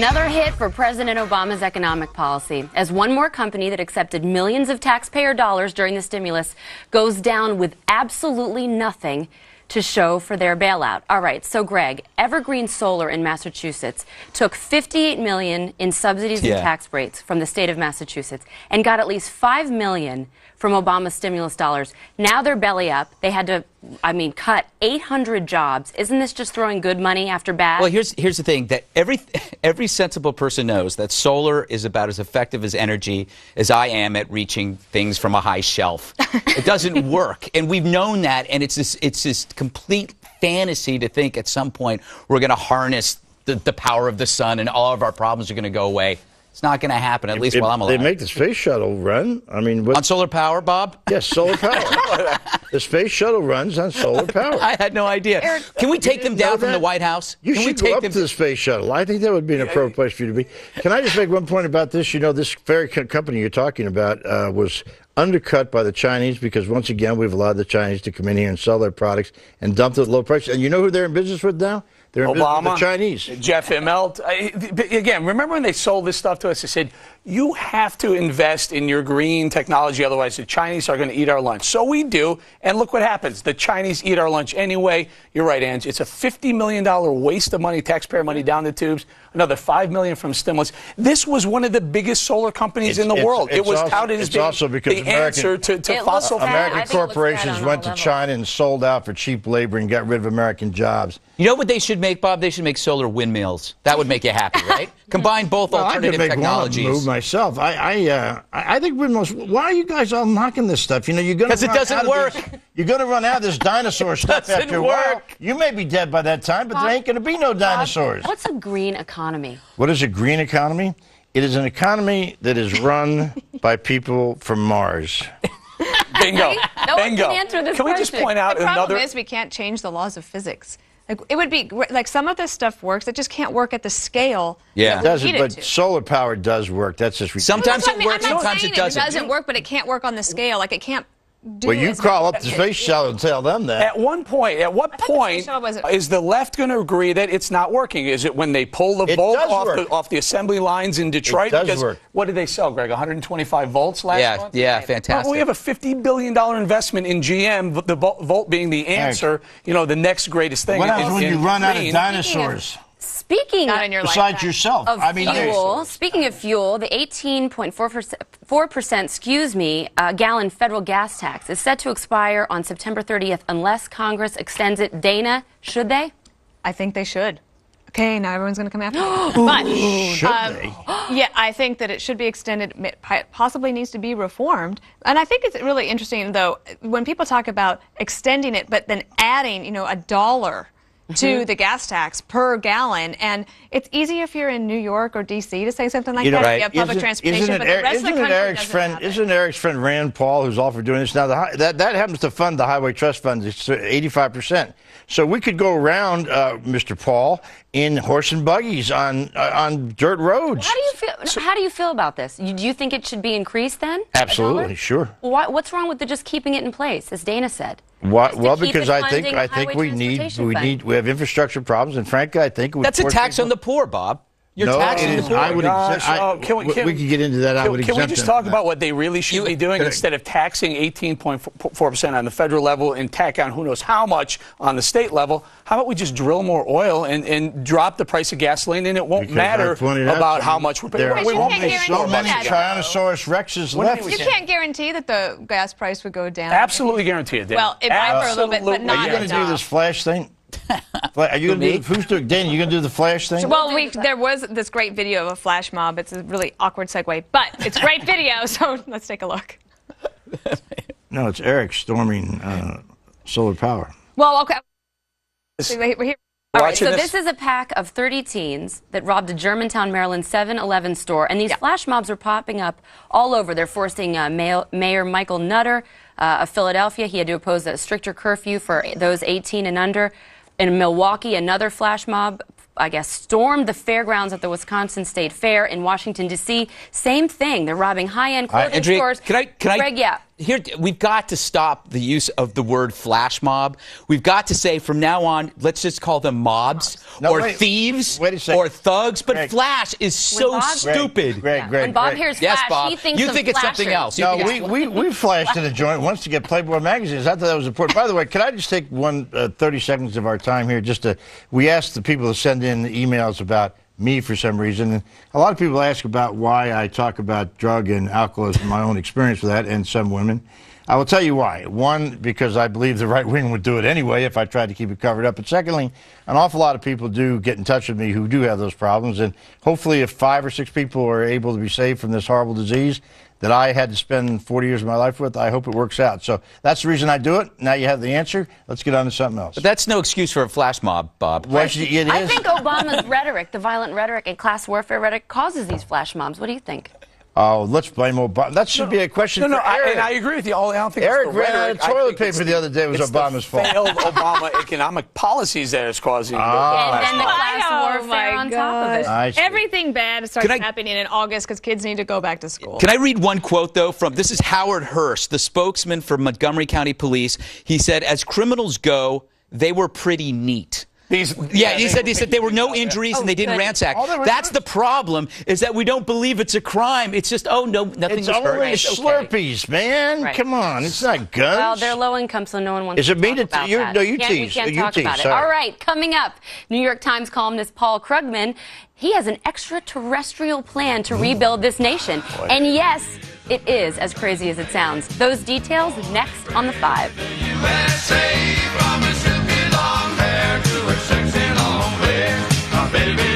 Another hit for President Obama's economic policy, as one more company that accepted millions of taxpayer dollars during the stimulus goes down with absolutely nothing to show for their bailout. All right, so Greg, Evergreen Solar in Massachusetts took $58 million in subsidies and tax breaks from the state of Massachusetts and got at least $5 million from Obama's stimulus dollars. Now they're belly up. They had to, cut 800 jobs. Isn't this just throwing good money after bad? Well, here's the thing, that every sensible person knows that solar is about as effective as energy as I am at reaching things from a high shelf. It doesn't work, and we've known that, and it's this complete fantasy to think at some point we're going to harness the power of the sun and all of our problems are going to go away. It's not going to happen, at least while I'm alive. They make the space shuttle run. On solar power, Bob? Yes, solar power. The space shuttle runs on solar power. I had no idea. Eric, can we take them down from the White House? You should go up to the space shuttle. I think that would be an appropriate place for you to be. Can I just make one point about this? You know, this very company you're talking about was undercut by the Chinese because, once again, we've allowed the Chinese to come in here and sell their products and dump them at low prices. And you know who they're in business with now? They're in business with the Chinese. Jeff Immelt. Again, remember when they sold this stuff to us? They said, you have to invest in your green technology, otherwise the Chinese are going to eat our lunch. So we do, and look what happens. The Chinese eat our lunch anyway. You're right, Ange. It's a $50 million waste of money, taxpayer money down the tubes, another $5 million from stimulus. This was one of the biggest solar companies in the world. It was touted as being the answer to fossil fuels. American corporations went to China and sold out for cheap labor and got rid of American jobs. You know what they should make, Bob? They should make solar windmills. That would make you happy, right? Combine both alternative technologies. I could make one myself. I think windmills. Why are you guys all knocking this stuff? You know, you're going to. Because it doesn't work. You're going to run out of this dinosaur stuff after a while. You may be dead by that time, but there ain't going to be no dinosaurs. What's a green economy? What is a green economy? It is an economy that is run by people from Mars. Bingo. No one can answer this Can we just point out the another? problem is we can't change the laws of physics. Like, it would be like some of this stuff works. It just can't work at the scale. Yeah, it doesn't. But solar power does work. That's just sometimes it works. Sometimes it doesn't. It doesn't work, but it can't work on the scale. Like it can't. Well, you call up the space shuttle and tell them that. At what point is the left going to agree that it's not working? Is it when they pull the volt off the assembly lines in Detroit? It does work. What did they sell, Greg? 125 volts last month? Yeah, fantastic. Well, we have a $50 billion investment in GM, the volt being the answer, the next greatest thing. What happens when you run out of dinosaurs? Speaking besides yourself, fuel, speaking of fuel, the 18.4% gallon federal gas tax is set to expire on September 30th unless Congress extends it. Dana, should they? I think they should. Okay, now everyone's going to come after me. But should they? Yeah, I think that it should be extended. It possibly needs to be reformed. And I think it's really interesting, though, when people talk about extending it, but then adding, $1 to the gas tax per gallon, and it's easy if you're in New York or D.C. to say something like that. You have public transportation, but the rest of the country Isn't Eric's friend Rand Paul, who's all for doing this now? That happens to fund the Highway Trust Fund. It's 85%. So we could go around, Mr. Paul, in horse and buggies on dirt roads. How do you feel about this? Do you think it should be increased then? Absolutely, sure. What's wrong with just keeping it in place, as Dana said? Well, because I think we have infrastructure problems, and frankly, I think that's a tax on the poor, Bob. You're taxing the poor. We could get into that. Can we just talk about what they really should be doing instead of taxing 18.4% on the federal level and tack on who knows how much on the state level? How about we just drill more oil and drop the price of gasoline, and it won't matter about how much we're paying. We won't make so many Tyrannosaurus Rexes left. You can't guarantee that the gas price would go down. Absolutely guarantee it, Dan. Well, it might for a little bit, but not. Are you going to do this flash thing? Are you going to do? Who's doing? Dan, you going to do the flash thing? Well, there was this great video of a flash mob. It's a really awkward segue, but it's great video. So let's take a look. No, it's Eric storming solar power. Well, okay. We're here. All right, so this is a pack of 30 teens that robbed a Germantown, Maryland 7-Eleven store, and these flash mobs are popping up all over. They're forcing Mayor Michael Nutter of Philadelphia. He had to oppose a stricter curfew for those 18 and under. In Milwaukee, another flash mob, stormed the fairgrounds at the Wisconsin State Fair. In Washington, D.C., same thing. They're robbing high-end clothing stores. Can I? Greg, Here, we've got to stop the use of the word flash mob. We've got to say from now on, let's just call them mobs or thieves or thugs. But flash is so stupid. Greg, when Bob hears flash, Bob, he thinks you of think it's something else. No, we flashed in a joint once to get Playboy magazines. I thought that was important. By the way, can I just take 30 seconds of our time here? We asked the people to send in emails about me for some reason. And a lot of people ask about why I talk about drug and alcoholism, my own experience with that, and some women. I will tell you why. One, because I believe the right wing would do it anyway if I tried to keep it covered up. But secondly, an awful lot of people do get in touch with me who do have those problems. And hopefully if 5 or 6 people are able to be saved from this horrible disease that I had to spend 40 years of my life with, I hope it works out. So that's the reason I do it. Now you have the answer. Let's get on to something else. But that's no excuse for a flash mob, Bob. I think Obama's rhetoric, the violent rhetoric and class warfare rhetoric, causes these flash mobs. What do you think? Oh, let's blame Obama. That should be a question for Eric. And I agree with you. I don't think Eric it's the ran out of rhetoric. toilet paper the other day. It was Obama's fault. Failed Obama economic policies that is causing And then the class warfare on top of it. Everything bad starts happening in August because kids need to go back to school. Can I read one quote, though, from this is Howard Hurst, the spokesman for Montgomery County Police. He said, as criminals go, they were pretty neat. He said there were no injuries and they didn't ransack. That's the problem, is that we don't believe it's a crime. It's just, nothing was hurt. It's Slurpees, man. Right. Come on, it's not guns. Well, they're low income, so no one wants to talk about that. No, you tease. We can't talk about it. All right, coming up, New York Times columnist Paul Krugman, he has an extraterrestrial plan to rebuild this nation. And yes, it is as crazy as it sounds. Those details next on The Five. USA, from a silky long hair to a sexy long hair. Baby,